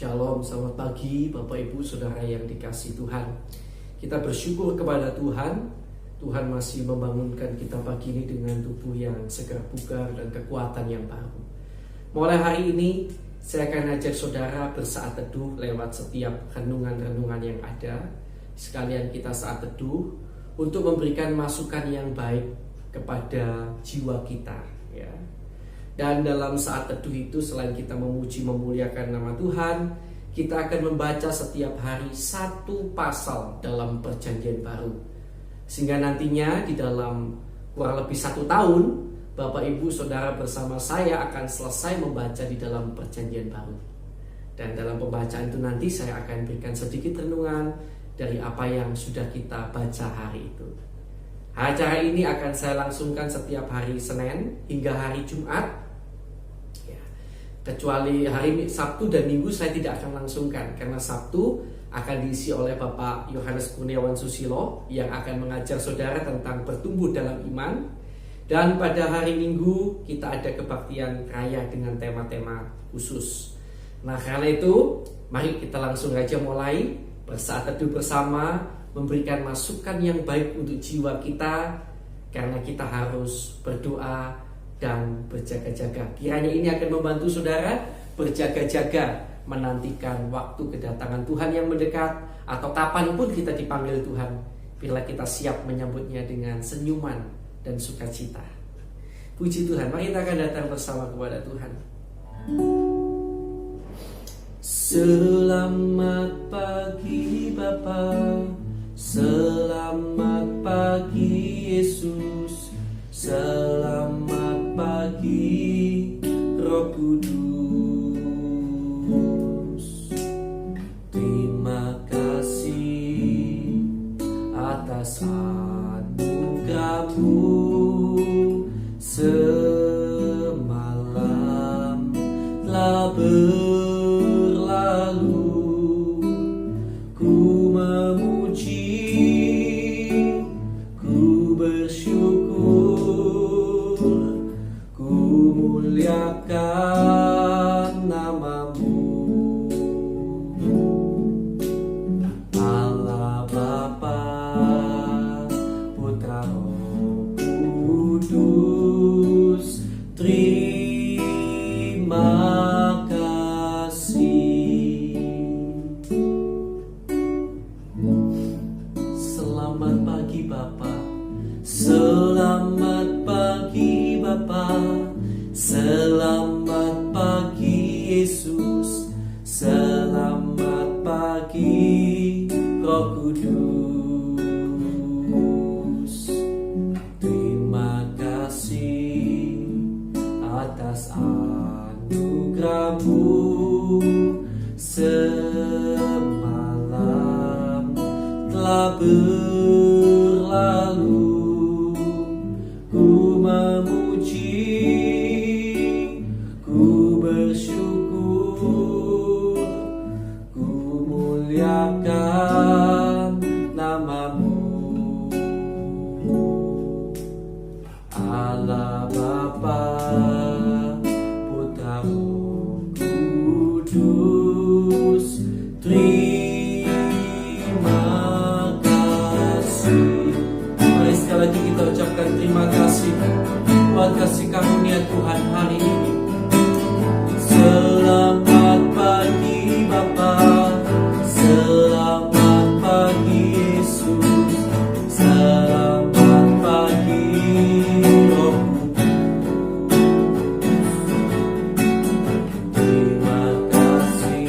Shalom, selamat pagi Bapak Ibu Saudara yang dikasihi Tuhan. Kita bersyukur kepada Tuhan. Tuhan masih membangunkan kita pagi ini dengan tubuh yang segar bugar dan kekuatan yang baru. Mulai hari ini saya akan ajak saudara bersaat teduh lewat setiap renungan-renungan yang ada. Sekalian kita saat teduh untuk memberikan masukan yang baik kepada jiwa kita, ya. Dan dalam saat teduh itu, selain kita memuji memuliakan nama Tuhan, kita akan membaca setiap hari satu pasal dalam perjanjian baru. Sehingga nantinya di dalam kurang lebih 1 tahun, Bapak Ibu Saudara bersama saya akan selesai membaca di dalam perjanjian baru. Dan dalam pembacaan itu nanti saya akan berikan sedikit renungan dari apa yang sudah kita baca hari itu. Acara ini akan saya langsungkan setiap hari Senin hingga hari Jumat. Kecuali hari Sabtu dan Minggu saya tidak akan langsungkan, karena Sabtu akan diisi oleh Bapak Yohanes Kurniawan Susilo yang akan mengajar saudara tentang bertumbuh dalam iman. Dan pada hari Minggu kita ada kebaktian raya dengan tema-tema khusus. Nah, karena itu mari kita langsung aja mulai bersaat teduh bersama, memberikan masukan yang baik untuk jiwa kita, karena kita harus berdoa dan berjaga-jaga. Kiranya ini akan membantu saudara berjaga-jaga menantikan waktu kedatangan Tuhan yang mendekat, atau kapanpun kita dipanggil Tuhan, bila kita siap menyambutnya dengan senyuman dan sukacita. Puji Tuhan, mari kita akan datang bersama kepada Tuhan. Selamat pagi Bapa, selamat pagi Yesus, selamat pagi Roh Kudus. Terima kasih atas anugerah-Mu semalam telah berlalu. Ku memuji, ku bersyukur, ku muliakan nama-Mu. Allah Bapa, Putra Roh Kudus, terima kasih. Selamat pagi Bapa, selamat pagi Bapa, selamat pagi Yesus, selamat pagi Roh Kudus. Terima kasih atas anugerah-Mu semalam telah berlalu. Ku memuji, ku bersyukur, ku muliakan nama-Mu. Allah Bapa, Putra Roh Kudus, terima kasih. Mari sekali lagi kita ucapkan terima kasih buat kasih karunia Tuhan hari ini. Selamat pagi Bapa, selamat pagi Yesus, selamat pagi Roh Kudus. Terima kasih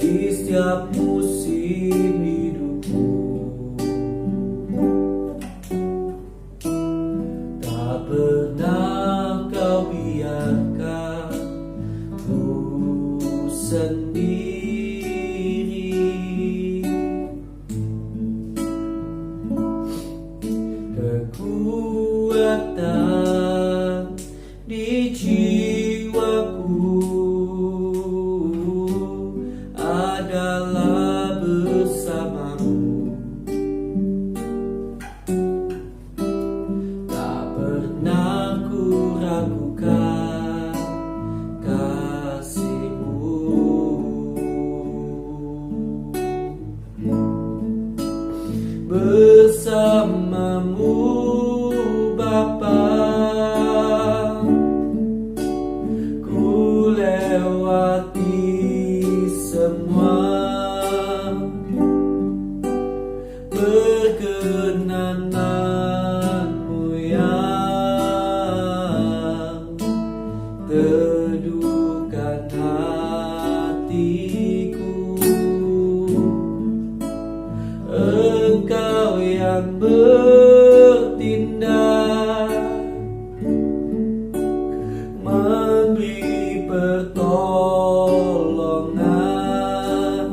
di setiap musim hidupku. Tak pernah kau biarkan ku sendiri. Kekuatan di jiwaku adalah bersamamu. Tak pernah ku ragukan kasih-Mu. Bersamamu Bapa, ku lewati semua. Perkenanan-Mu yang teduhkan hatiku. Engkau yang bertindak, memberi pertolongan.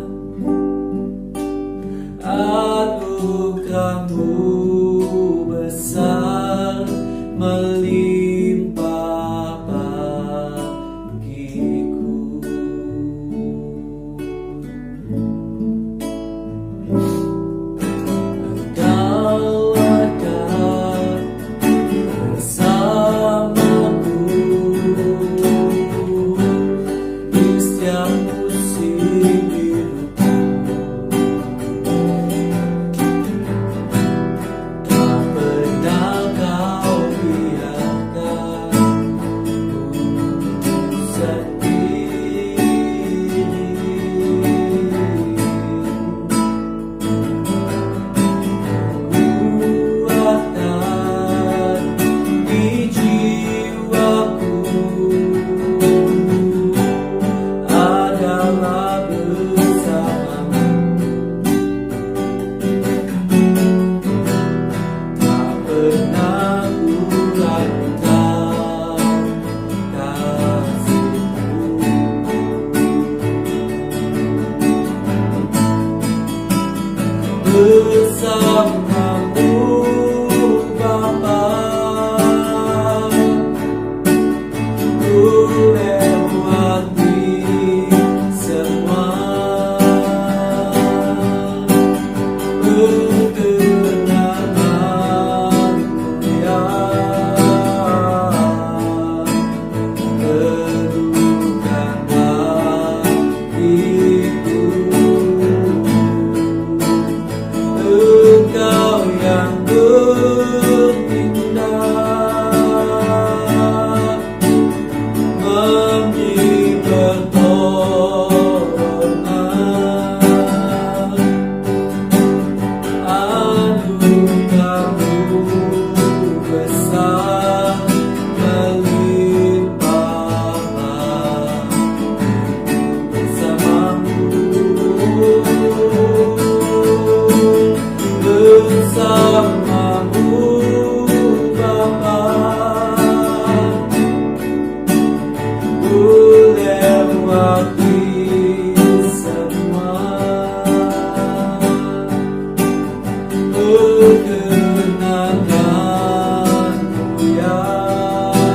Anugerah-Mu besar melimpah bagiku. Engkau akan bersamaku di setiap musim hidupku. Tak pernah kau biarkan ku sendiri. Kekuatan di jiwaku adalah bersamamu. Tak pernah ku ragukan kasih-Mu. Bersamamu Bapa, ku lewati semua. Perkenanan-Mu yang teduhkan hatiku. Engkau yang bertindak, memberi pertolongan. Anugerah-Mu besar melimpah bagiku. Bersamamu Bapa, ku lewati semua. Perkenanan-Mu yang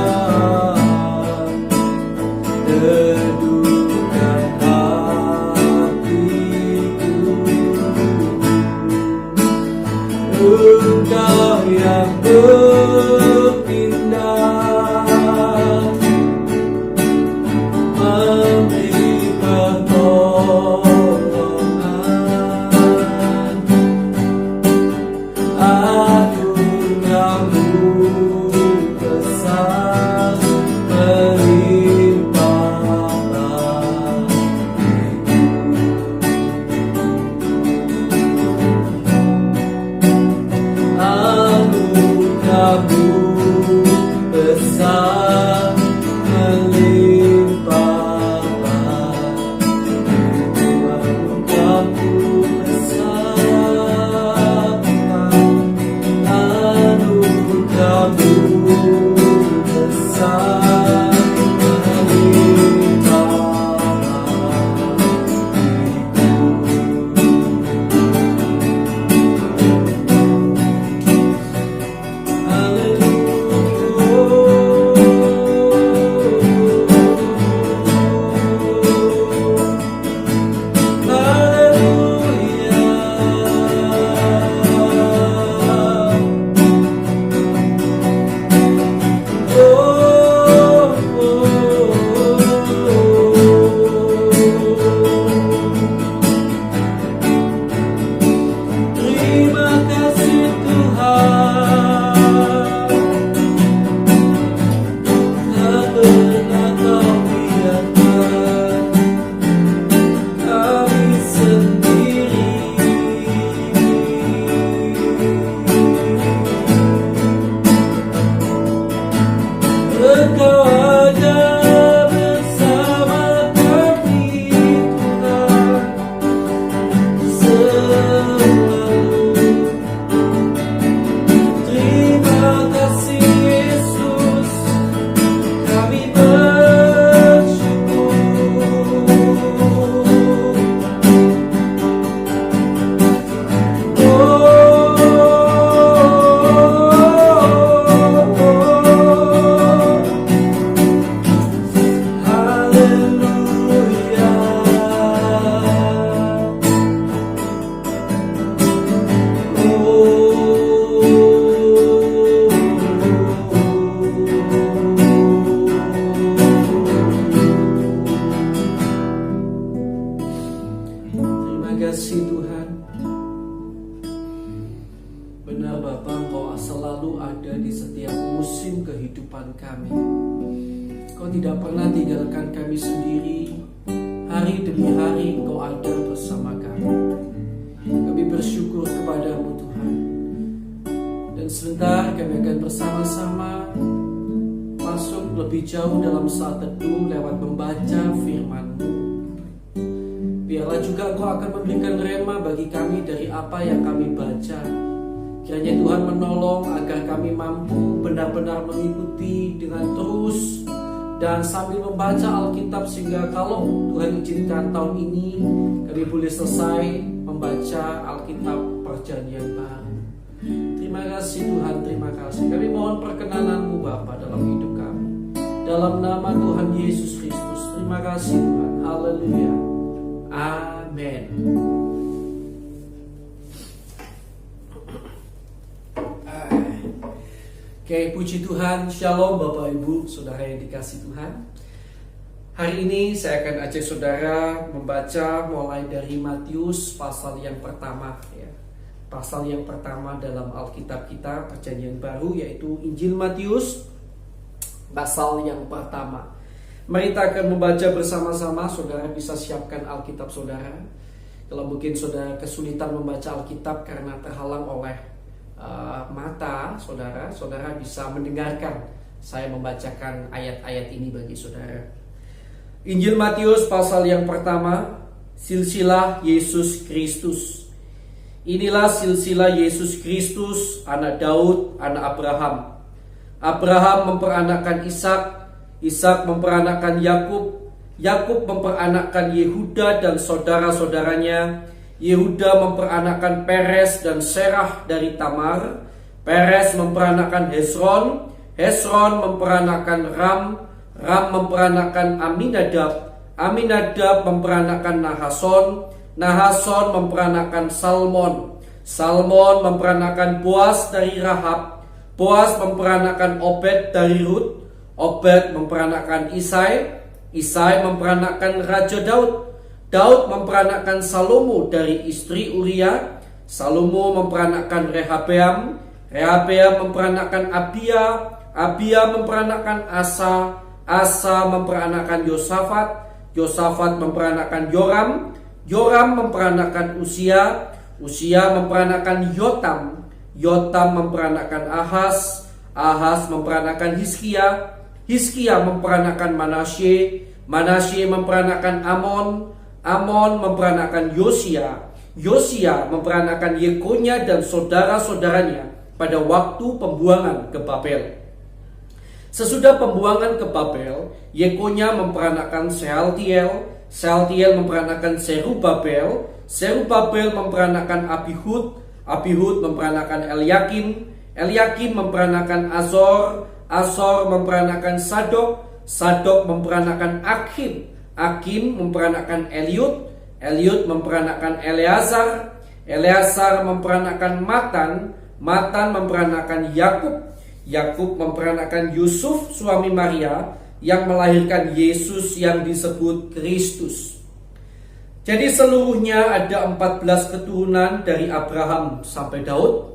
teduhkan hatiku. Engkau yang bertindak, memberi pertolongan. Anugerah-Mu besar melimpah bagiku. Anugerah kasih Tuhan. Benar Bapa, Engkau selalu ada di setiap musim kehidupan kami. Engkau tidak pernah tinggalkan kami sendiri. Hari demi hari Engkau ada bersama kami. Kami bersyukur kepadamu Tuhan. Dan sebentar kami akan bersama-sama masuk lebih jauh dalam saat teduh lewat membaca firman-Mu. Biarlah juga Engkau akan memberikan rema bagi kami dari apa yang kami baca. Kiranya Tuhan menolong agar kami mampu benar-benar mengikuti dengan terus dan sambil membaca Alkitab, sehingga kalau Tuhan izinkan tahun ini kami boleh selesai membaca Alkitab Perjanjian Baru. Terima kasih Tuhan, terima kasih. Kami mohon perkenanan-Mu Bapa dalam hidup kami. Dalam nama Tuhan Yesus Kristus. Terima kasih Tuhan. Haleluya. Amin. Oke, puji Tuhan. Shalom Bapak Ibu, Saudara yang dikasihi Tuhan. Hari ini saya akan ajak saudara membaca mulai dari Matius pasal yang pertama ya. Pasal yang pertama dalam Alkitab kita Perjanjian Baru, yaitu Injil Matius pasal yang pertama. Mari kita akan membaca bersama-sama. Saudara bisa siapkan Alkitab saudara. Kalau mungkin saudara kesulitan membaca Alkitab karena terhalang oleh mata saudara, saudara bisa mendengarkan saya membacakan ayat-ayat ini bagi saudara. Injil Matius pasal yang pertama, silsilah Yesus Kristus. Inilah silsilah Yesus Kristus, anak Daud, anak Abraham. Abraham memperanakkan Ishak, Ishak memperanakkan Yakub, Yakub memperanakkan Yehuda dan saudara-saudaranya. Yehuda memperanakkan Peres dan Serah dari Tamar. Peres memperanakkan Hesron, Hesron memperanakkan Ram, Ram memperanakkan Aminadab, Aminadab memperanakkan Nahason, Nahason memperanakkan Salmon, Salmon memperanakkan Boas dari Rahab, Boas memperanakkan Obed dari Rut, Obed memperanakkan Isai, Isai memperanakkan Raja Daud, Daud memperanakkan Salomo dari istri Uria, Salomo memperanakkan Rehabeam, Rehabeam memperanakkan Abia, Abia memperanakkan Asa, Asa memperanakkan Yosafat, Yosafat memperanakkan Yoram, Yoram memperanakkan Usia, Usia memperanakkan Yotam, Yotam memperanakkan Ahaz, Ahaz memperanakkan Hizkia, Hizkia memperanakkan Manasye, Manasye memperanakkan Amon, Amon memperanakkan Yosia, Yosia memperanakkan Yekonya dan saudara-saudaranya pada waktu pembuangan ke Babel. Sesudah pembuangan ke Babel, Yekonya memperanakkan Sealtiel, Sealtiel memperanakkan Serubabel, Serubabel memperanakkan Abihud, Abihud memperanakkan Eliakim, Eliakim memperanakkan Azor, Azor memperanakkan Sadok, Sadok memperanakkan Akim, Akim memperanakkan Eliud, Eliud memperanakkan Eleazar, Eleazar memperanakkan Matan, Matan memperanakkan Yakub, Yakub memperanakkan Yusuf suami Maria yang melahirkan Yesus yang disebut Kristus. Jadi seluruhnya ada 14 keturunan dari Abraham sampai Daud,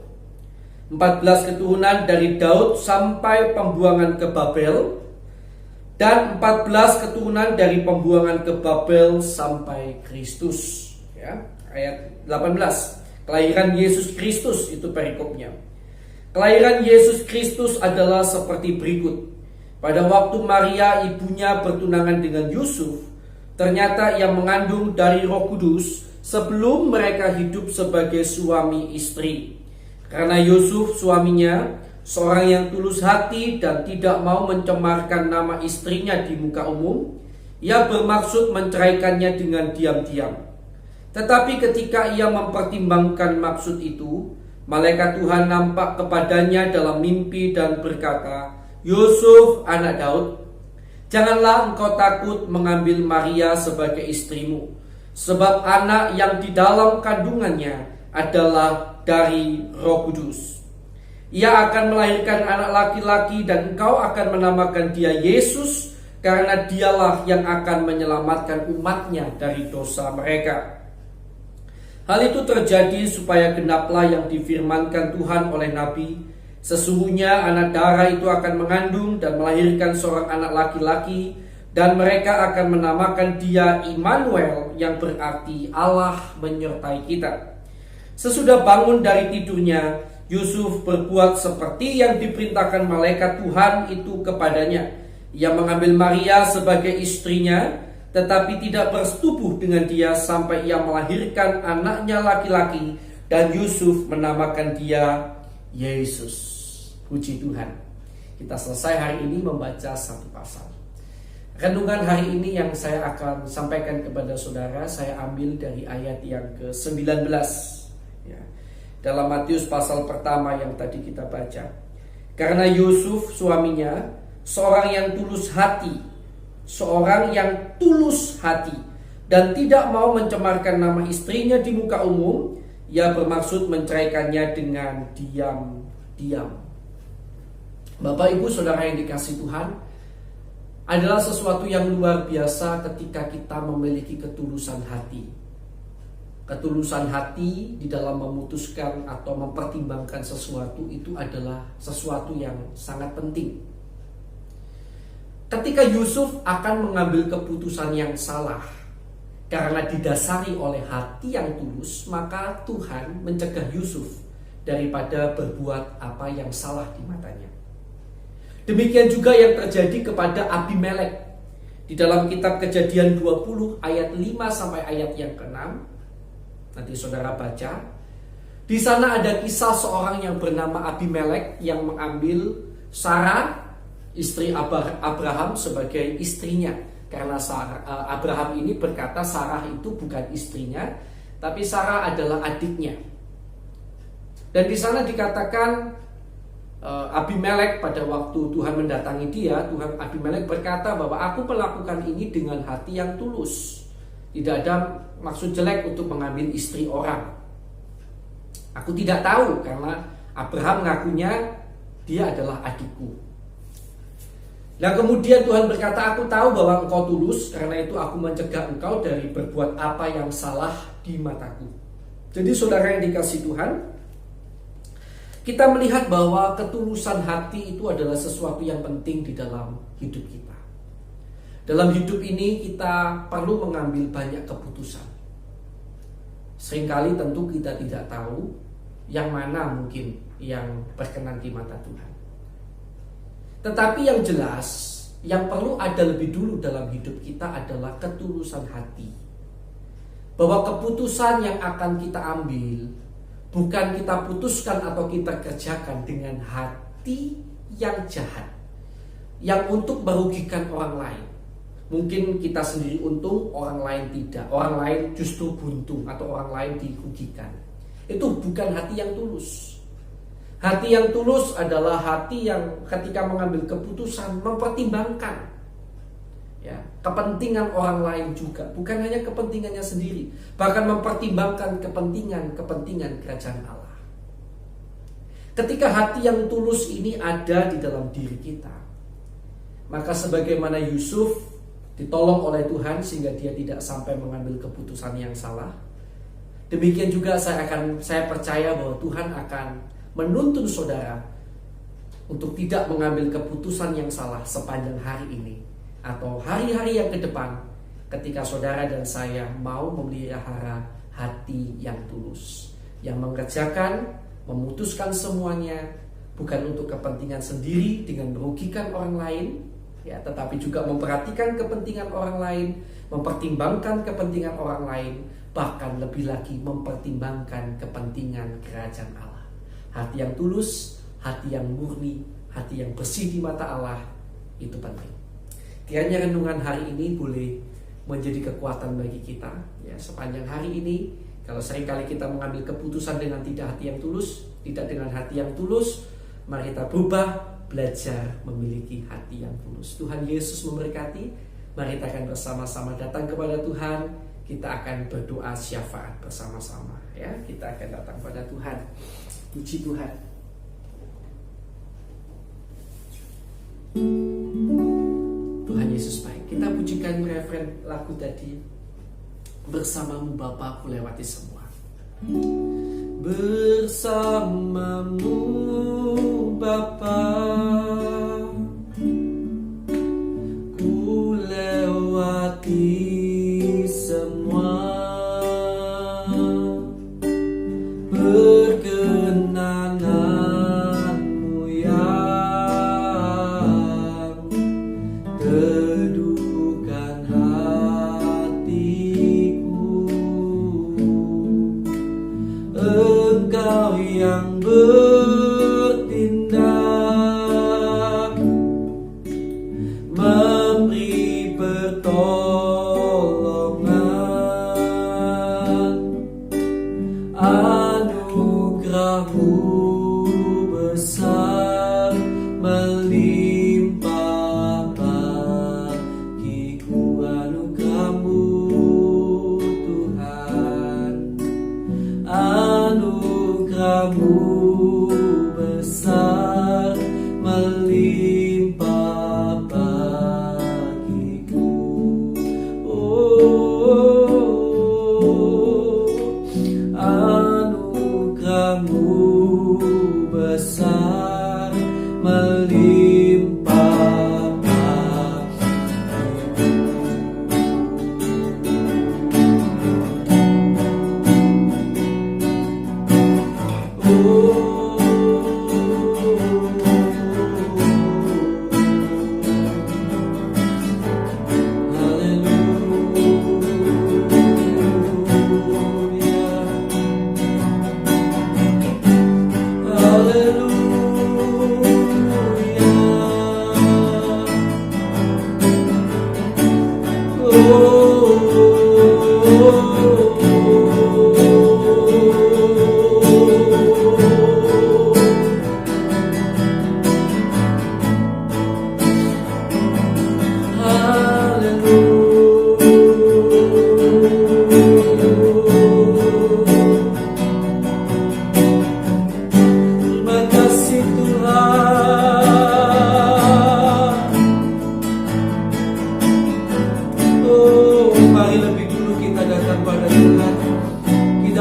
14 keturunan dari Daud sampai pembuangan ke Babel, dan 14 keturunan dari pembuangan ke Babel sampai Kristus. Ya, ayat 18. Kelahiran Yesus Kristus itu perikopnya. Kelahiran Yesus Kristus adalah seperti berikut. Pada waktu Maria ibunya bertunangan dengan Yusuf, ternyata ia mengandung dari Roh Kudus sebelum mereka hidup sebagai suami istri. Karena Yusuf suaminya seorang yang tulus hati dan tidak mau mencemarkan nama istrinya di muka umum, ia bermaksud menceraikannya dengan diam-diam. Tetapi ketika ia mempertimbangkan maksud itu, malaikat Tuhan nampak kepadanya dalam mimpi dan berkata, "Yusuf, anak Daud, janganlah engkau takut mengambil Maria sebagai istrimu, sebab anak yang di dalam kandungannya adalah dari Roh Kudus. Ia akan melahirkan anak laki-laki dan engkau akan menamakan dia Yesus, karena dialah yang akan menyelamatkan umatnya dari dosa mereka." Hal itu terjadi supaya genaplah yang difirmankan Tuhan oleh Nabi, sesungguhnya anak darah itu akan mengandung dan melahirkan seorang anak laki-laki, dan mereka akan menamakan dia Immanuel, yang berarti Allah menyertai kita. Sesudah bangun dari tidurnya, Yusuf berbuat seperti yang diperintahkan malaikat Tuhan itu kepadanya. Ia mengambil Maria sebagai istrinya, tetapi tidak bersetubuh dengan dia sampai ia melahirkan anaknya laki-laki, dan Yusuf menamakan dia Yesus. Puji Tuhan. Kita selesai hari ini membaca satu pasal. Renungan hari ini yang saya akan sampaikan kepada saudara, saya ambil dari ayat yang ke-19 ya, dalam Matius pasal pertama yang tadi kita baca. Karena Yusuf suaminya seorang yang tulus hati dan tidak mau mencemarkan nama istrinya di muka umum, ia bermaksud menceraikannya dengan diam-diam. Bapak Ibu Saudara yang dikasihi Tuhan, adalah sesuatu yang luar biasa ketika kita memiliki ketulusan hati. Ketulusan hati di dalam memutuskan atau mempertimbangkan sesuatu itu adalah sesuatu yang sangat penting. Ketika Yusuf akan mengambil keputusan yang salah karena didasari oleh hati yang tulus, maka Tuhan mencegah Yusuf daripada berbuat apa yang salah di matanya. Demikian juga yang terjadi kepada Abimelek. Di dalam kitab Kejadian 20 ayat 5 sampai ayat yang ke-6, nanti saudara baca. Di sana ada kisah seorang yang bernama Abimelek yang mengambil Sarah, istri Abraham, sebagai istrinya. Karena Abraham ini berkata Sarah itu bukan istrinya, tapi Sarah adalah adiknya. Dan di sana dikatakan Abimelek pada waktu Tuhan mendatangi dia, Abimelek berkata bahwa aku melakukan ini dengan hati yang tulus. Tidak ada maksud jelek untuk mengambil istri orang. Aku tidak tahu karena Abraham ngakunya dia adalah adikku. Nah kemudian Tuhan berkata, aku tahu bahwa engkau tulus, karena itu aku mencegah engkau dari berbuat apa yang salah di mataku. Jadi saudara yang dikasihi Tuhan, kita melihat bahwa ketulusan hati itu adalah sesuatu yang penting di dalam hidup kita. Dalam hidup ini kita perlu mengambil banyak keputusan. Seringkali tentu kita tidak tahu yang mana mungkin yang berkenan di mata Tuhan. Tetapi yang jelas, yang perlu ada lebih dulu dalam hidup kita adalah ketulusan hati. Bahwa keputusan yang akan kita ambil bukan kita putuskan atau kita kerjakan dengan hati yang jahat, yang untuk merugikan orang lain. Mungkin kita sendiri untung, orang lain tidak. Orang lain justru buntung atau orang lain dirugikan. Itu bukan hati yang tulus. Hati yang tulus adalah hati yang ketika mengambil keputusan mempertimbangkan ya, kepentingan orang lain juga, bukan hanya kepentingannya sendiri, bahkan mempertimbangkan kepentingan kerajaan Allah. Ketika hati yang tulus ini ada di dalam diri kita, maka sebagaimana Yusuf ditolong oleh Tuhan sehingga dia tidak sampai mengambil keputusan yang salah, demikian juga saya percaya bahwa Tuhan akan menuntun saudara untuk tidak mengambil keputusan yang salah sepanjang hari ini atau hari-hari yang ke depan, ketika saudara dan saya mau memelihara hati yang tulus, yang mengerjakan, memutuskan semuanya bukan untuk kepentingan sendiri dengan merugikan orang lain ya, tetapi juga memperhatikan kepentingan orang lain, mempertimbangkan kepentingan orang lain, bahkan lebih lagi mempertimbangkan kepentingan kerajaan Allah. Hati yang tulus, hati yang murni, hati yang bersih di mata Allah, itu penting. Kiranya renungan hari ini boleh menjadi kekuatan bagi kita ya, sepanjang hari ini. Kalau seringkali kita mengambil keputusan dengan tidak hati yang tulus, tidak dengan hati yang tulus, mari kita berubah, belajar memiliki hati yang tulus. Tuhan Yesus memberkati. Mari kita akan bersama-sama datang kepada Tuhan. Kita akan berdoa syafaat bersama-sama ya. Kita akan datang kepada Tuhan. Puji Tuhan. Tuhan Yesus baik. Kita pujikan referen lagu tadi. Bersamamu Bapa ku lewati semua. bersamamu Bapa. Ku lewati semua perkenananmu yang teduhkan hatiku. Engkau yang bertindak, memberi pertolongan, anugerahmu besar melimpah bagiku. Anugerahmu Tuhan, anugerahmu besar melimpah bagiku. Anugerahmu besar melimpah bagiku.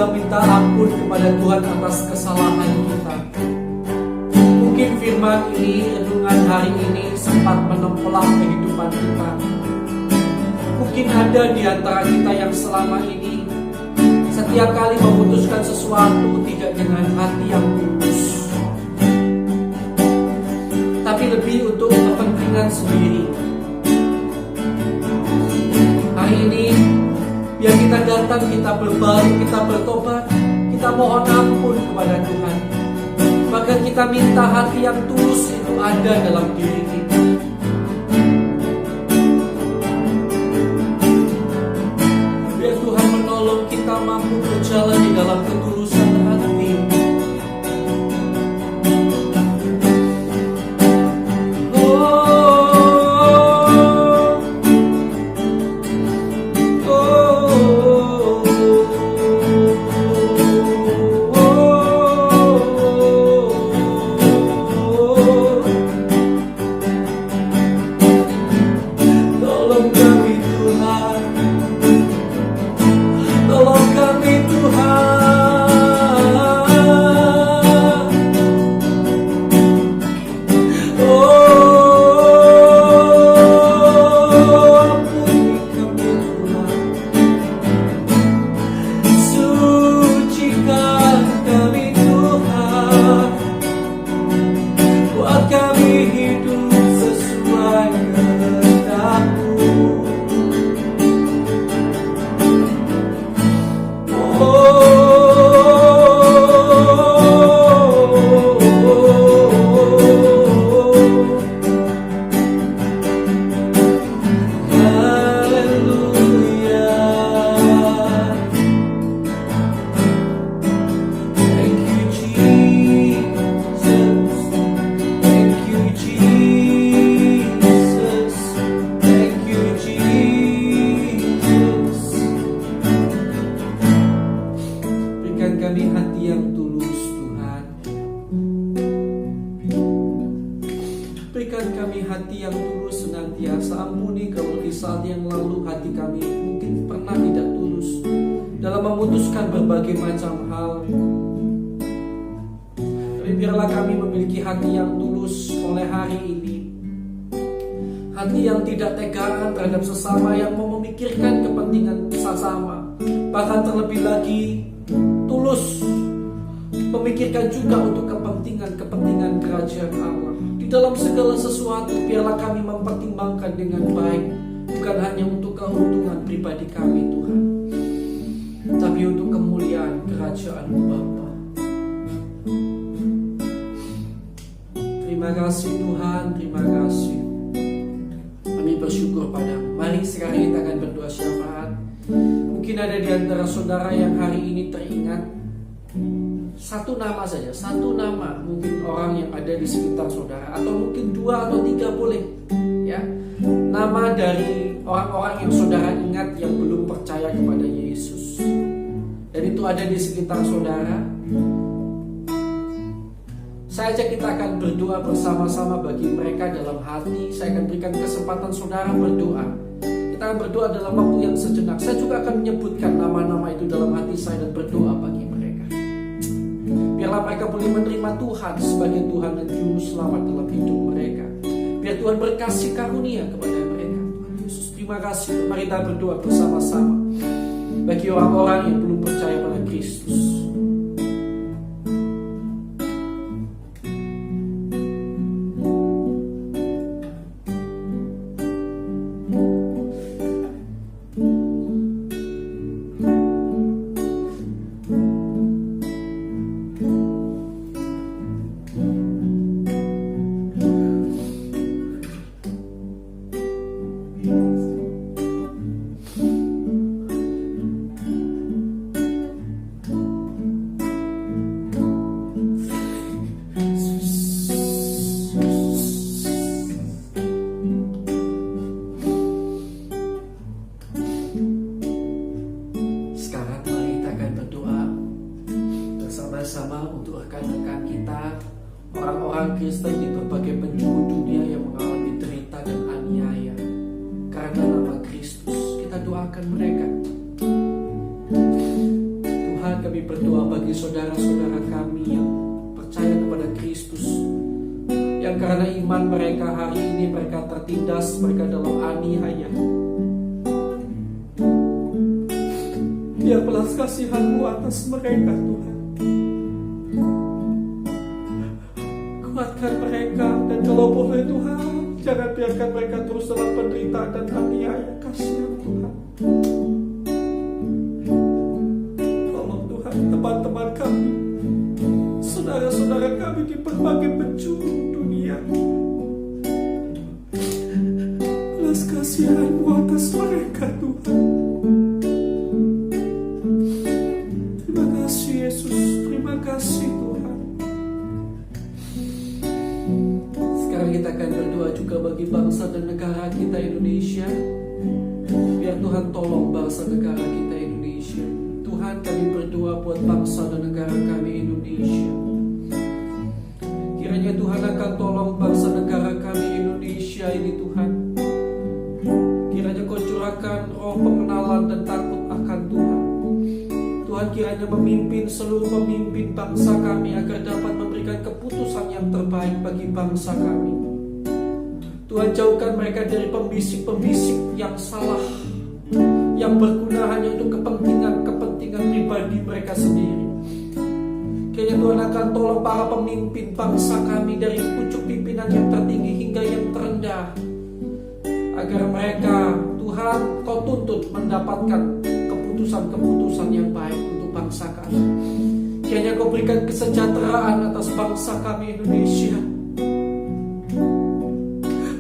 Minta ampun kepada Tuhan atas kesalahan kita. Mungkin firman ini, renungan hari ini sempat menempelak kehidupan kita. Mungkin ada di antara kita yang selama ini setiap kali memutuskan sesuatu tidak dengan hati yang tulus, tapi lebih untuk kepentingan sendiri. Hari ini biar kita datang, kita berbalik, kita bertobat, kita mohon ampun kepada Tuhan. Maka kita minta hati yang tulus itu ada dalam diri kita. Biar Tuhan menolong kita mampu berjalan di dalam ketulusan hati. Berikan kami hati yang tulus senantiasa. Ampuni kalau di saat yang lalu hati kami mungkin pernah tidak tulus dalam dalam memutuskan berbagai macam hal. Tapi biarlah kami memiliki hati yang tulus mulai hari ini. Hati yang tidak tegaan terhadap sesama, yang mau memikirkan kepentingan sesama. Bahkan terlebih lagi tulus memikirkan juga untuk kepentingan kerajaan Allah. Di dalam segala sesuatu biarlah kami mempertimbangkan dengan baik, bukan hanya untuk keuntungan pribadi kami Tuhan, tapi untuk kemuliaan kerajaan-Mu Bapa. Terima kasih Tuhan, terima kasih. Kami bersyukur Padamu. Mari sekarang kita akan berdoa syafaat. Mungkin ada di antara saudara yang hari ini teringat satu nama saja, satu nama mungkin orang yang ada di sekitar saudara, atau mungkin 2 atau 3 boleh, ya. Nama dari orang-orang yang saudara ingat yang belum percaya kepada Yesus, dan itu ada di sekitar saudara. Saya ajak kita akan berdoa bersama-sama bagi mereka dalam hati. Saya akan berikan kesempatan saudara berdoa. Kita akan berdoa dalam waktu yang sejenak. Saya juga akan menyebutkan nama-nama itu dalam hati saya dan berdoa bagi mereka. Biarlah mereka boleh menerima Tuhan sebagai Tuhan dan Juru Selamat dalam hidup mereka. Biar Tuhan berkasih karunia kepada mereka. Tuhan Yesus, terima kasih. Mari kita berdoa bersama-sama bagi orang-orang yang belum percaya pada Kristus. Bersama untuk rekan-rekan kita, orang-orang Kristen di berbagai penjuru dunia yang mengalami derita dan aniaya karena nama Kristus. Kita doakan mereka. Tuhan, kami berdoa bagi saudara-saudara kami yang percaya kepada Kristus, yang karena iman mereka hari ini mereka tertindas, mereka dalam aniaya. Biar belas kasihan-Mu atas mereka Tuhan. Kuatkan mereka, dan kalau boleh Tuhan, jangan biarkan mereka terus dalam penderitaan dan aniaya. Kasihan Tuhan. Tolong Tuhan teman-teman kami, saudara-saudara kami di berbagai penjuru dunia. Belas kasihan-Mu atas mereka Tuhan. Terima kasih Yesus, terima kasih Tuhan. Kita akan berdoa juga bagi bangsa dan negara kita Indonesia. Biar Tuhan tolong bangsa negara kita Indonesia. Tuhan, kami berdoa buat bangsa dan negara kami Indonesia. Kiranya Tuhan akan tolong bangsa negara kami Indonesia ini Tuhan. Kiranya Kau curahkan roh pengenalan dan takut akan Tuhan. Tuhan kiranya memimpin seluruh pemimpin bangsa kami agar dapat memberikan keputusan yang terbaik bagi bangsa kami. Tuhan, jauhkan mereka dari pembisik-pembisik yang salah, yang berguna hanya untuk kepentingan pribadi mereka sendiri. Kiranya Tuhan akan tolong para pemimpin bangsa kami dari pucuk pimpinan yang tertinggi hingga yang terendah, agar mereka, Tuhan, Kau tuntut mendapatkan keputusan-keputusan yang baik untuk bangsa kami. Kiranya Kau berikan kesejahteraan atas bangsa kami Indonesia.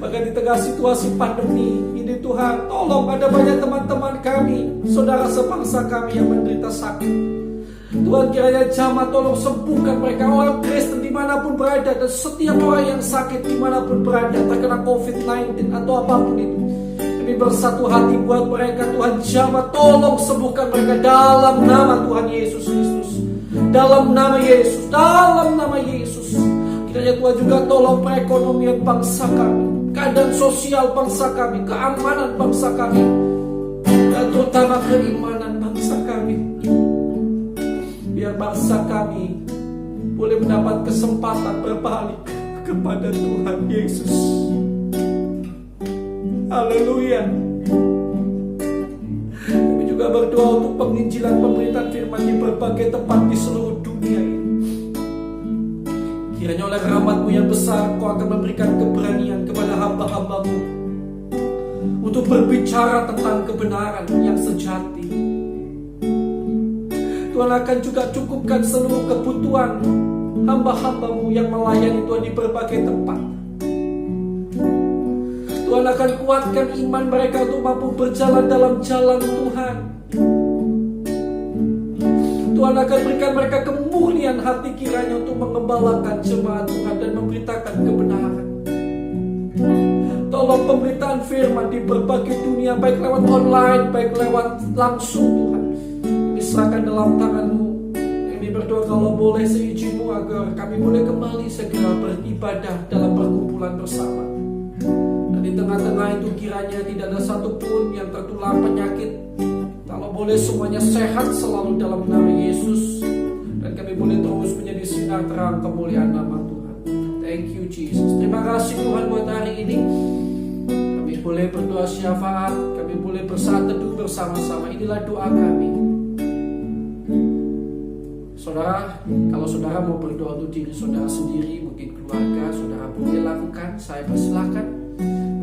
Bahkan di tengah situasi pandemi ini Tuhan, tolong, ada banyak teman-teman kami, saudara sebangsa kami yang menderita sakit. Tuhan, kiranya jamah tolong sembuhkan mereka, orang Kristen dimanapun berada, dan setiap orang yang sakit dimanapun berada, terkena COVID-19 atau apapun itu. Kami bersatu hati buat mereka, Tuhan, jamah tolong sembuhkan mereka dalam nama Tuhan Yesus Kristus. Dalam nama Yesus, dalam nama Yesus. Kiranya Tuhan juga tolong perekonomian bangsa kami, keadaan sosial bangsa kami, keamanan bangsa kami, dan terutama keimanan bangsa kami. biar bangsa kami boleh mendapat kesempatan berbalik kepada Tuhan Yesus. Haleluya. Kami juga berdoa untuk penginjilan pemberitaan firman di berbagai tempat di seluruh dunia ini. Kiranya oleh rahmat-Mu yang besar, Kau akan memberikan keberanian kepada hamba-hamba-Mu untuk berbicara tentang kebenaran yang sejati. Tuhan akan juga cukupkan seluruh kebutuhan hamba-hamba-Mu yang melayani Tuhan di berbagai tempat. Tuhan akan kuatkan iman mereka untuk mampu berjalan dalam jalan Tuhan. Tuhan akan berikan mereka kemurnian hati kiranya untuk mengembalakan jemaat Tuhan dan memberitakan kebenaran. Tolong pemberitaan firman di berbagai dunia, baik lewat online, baik lewat langsung Tuhan, diserahkan dalam tangan-Mu. Kami berdoa kalau boleh seizin-Mu agar kami boleh kembali segera beribadah dalam perkumpulan bersama. Dan di tengah-tengah itu kiranya tidak ada satupun yang tertular penyakit. Kalau boleh semuanya sehat selalu dalam nama Yesus. Dan kami boleh terus menjadi sinar terang kemuliaan nama Tuhan. Thank you Jesus. Terima kasih Tuhan buat hari ini. Kami boleh berdoa syafaat, kami boleh bersaat teduh bersama-sama. Inilah doa kami. Saudara, kalau saudara mau berdoa untuk diri saudara sendiri, mungkin keluarga, saudara boleh lakukan. Saya persilahkan.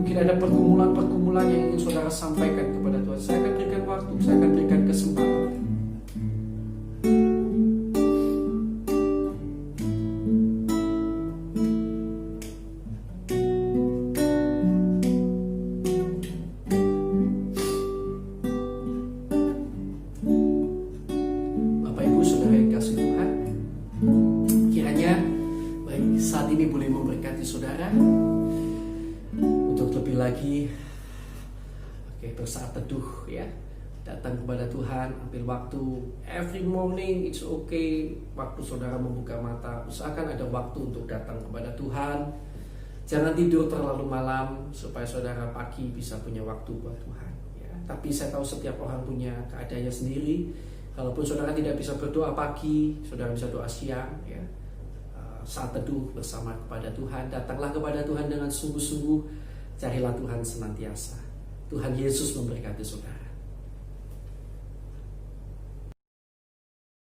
Mungkin ada pergumulan-pergumulan yang ingin saudara sampaikan kepada Tuhan. Saya akan berikan waktu, saya akan berikan kesempatan. Bapak Ibu Saudara yang kasih Tuhan, kiranya baik saat ini boleh memberkati saudara untuk lebih lagi bersaat teduh ya, datang kepada Tuhan, ambil waktu every morning, it's okay. Waktu saudara membuka mata, usahakan ada waktu untuk datang kepada Tuhan. Jangan tidur terlalu malam supaya saudara pagi bisa punya waktu buat Tuhan ya. Tapi saya tahu setiap orang punya keadaannya sendiri. Kalaupun saudara tidak bisa berdoa pagi, saudara bisa doa siang ya. Saat teduh bersama kepada Tuhan, datanglah kepada Tuhan dengan sungguh-sungguh. Carilah Tuhan senantiasa. Tuhan Yesus memberkati saudara.